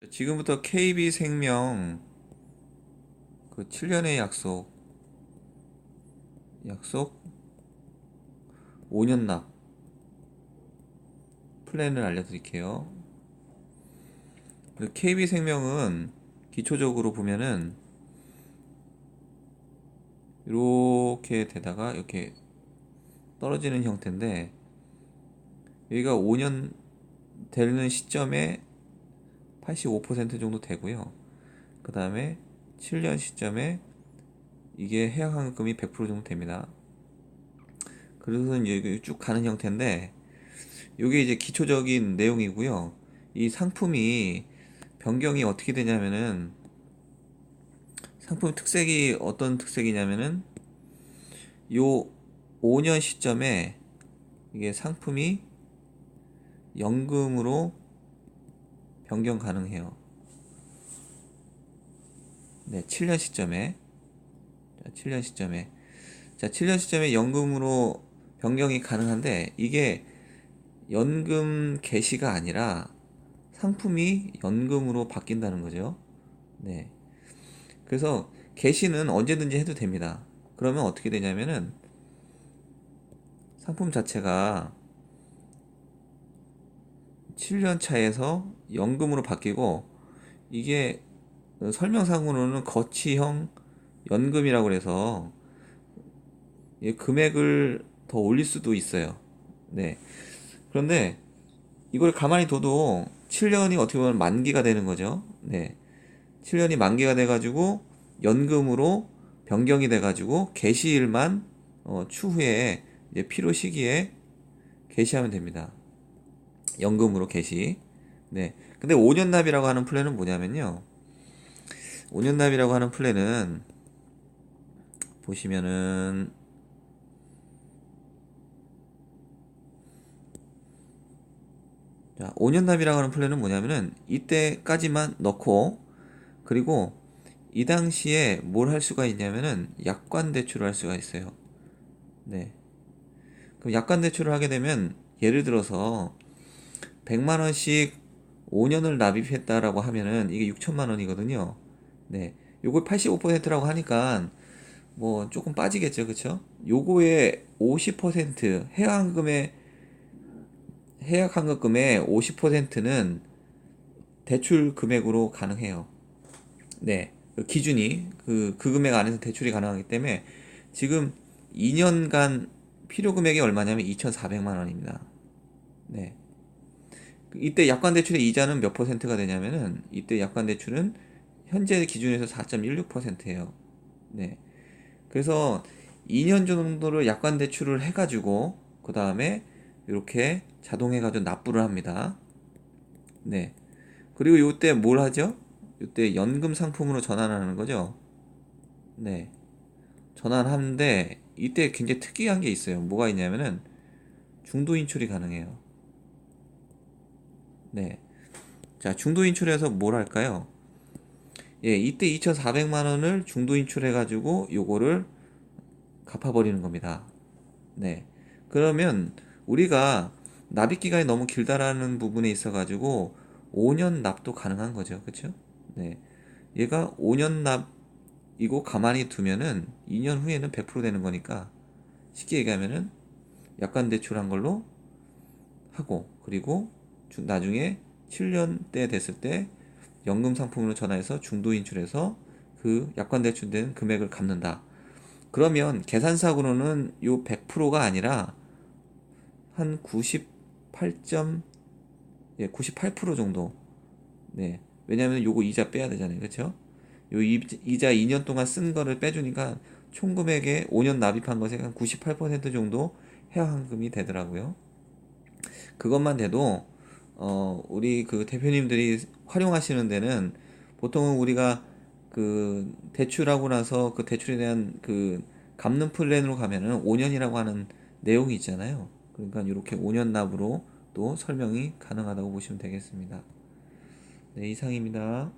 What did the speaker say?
지금부터 KB생명 그 7년의 약속 5년 납 플랜을 알려드릴게요. KB생명은 기초적으로 보면은 이렇게 되다가 이렇게 떨어지는 형태인데, 여기가 5년 되는 시점에 85% 정도 되고요. 그 다음에 7년 시점에 이게 해약환급금이 100% 정도 됩니다. 그래서 이제 쭉 가는 형태인데, 이게 이제 기초적인 내용이고요. 이 상품이 변경이 어떻게 되냐면은, 상품 특색이 어떤 특색이냐면은, 요 5년 시점에 이게 상품이 연금으로 변경 가능해요. 네, 7년 시점에. 자, 7년 시점에. 자, 7년 시점에 연금으로 변경이 가능한데, 이게 연금 개시가 아니라 상품이 연금으로 바뀐다는 거죠. 네. 그래서 개시는 언제든지 해도 됩니다. 그러면 어떻게 되냐면은, 상품 자체가 7년 차에서 연금으로 바뀌고, 이게 설명상으로는 거치형 연금이라고 그래서 금액을 더 올릴 수도 있어요. 네. 그런데 이걸 가만히 둬도 7년이 어떻게 보면 만기가 되는 거죠. 네. 7년이 만기가 돼가지고 연금으로 변경이 돼가지고 개시일만 추후에 이제 필요 시기에 개시하면 됩니다. 연금으로 개시. 네. 근데 5년 납이라고 하는 플랜은 뭐냐면요. 5년 납이라고 하는 플랜은 보시면은, 자, 5년 납이라고 하는 플랜은 뭐냐면은 이때까지만 넣고, 그리고 이 당시에 뭘 할 수가 있냐면은 약관 대출을 할 수가 있어요. 네. 그럼 약관 대출을 하게 되면, 예를 들어서 100만 원씩 5년을 납입했다라고 하면은 이게 6천만 원이거든요. 네. 요걸 85%라고 하니까 뭐 조금 빠지겠죠. 그쵸? 요거의 50%, 해약환급금의 50%는 대출 금액으로 가능해요. 네. 그 기준이 그 금액 안에서 대출이 가능하기 때문에, 지금 2년간 필요 금액이 얼마냐면 2,400만 원입니다. 네. 이때 약관 대출의 이자는 몇 퍼센트가 되냐면은, 이때 약관 대출은 현재 기준에서 4.16%예요. 네. 그래서 2년 정도를 약관 대출을 해가지고 그 다음에 이렇게 자동해가지고 납부를 합니다. 네. 그리고 이때 뭘 하죠? 이때 연금 상품으로 전환하는 거죠. 네. 전환하는데 이때 굉장히 특이한 게 있어요. 뭐가 있냐면은 중도 인출이 가능해요. 네. 자, 중도 인출해서 뭘 할까요? 예, 이때 2,400만 원을 중도 인출해 가지고 요거를 갚아버리는 겁니다. 네. 그러면 우리가 납입 기간이 너무 길다라는 부분에 있어 가지고 5년 납도 가능한 거죠. 그렇죠? 네. 얘가 5년 납이고 가만히 두면은 2년 후에는 100% 되는 거니까, 쉽게 얘기하면은 약관 대출한 걸로 하고, 그리고 나중에 7년 때 됐을 때 연금 상품으로 전화해서 중도 인출해서 그 약관 대출된 금액을 갚는다. 그러면 계산상으로는 요 100%가 아니라 한 98점, 예, 98% 정도. 네. 왜냐면 요거 이자 빼야 되잖아요. 그렇죠? 요 이자 2년 동안 쓴 거를 빼주니까 총 금액에 5년 납입한 것에 한 98% 정도 해약환급이 되더라고요. 그것만 돼도 우리 그 대표님들이 활용하시는 데는, 보통은 우리가 그 대출하고 나서 그 대출에 대한 그 갚는 플랜으로 가면은 5년이라고 하는 내용이 있잖아요. 그러니까 이렇게 5년 납으로 또 설명이 가능하다고 보시면 되겠습니다. 네, 이상입니다.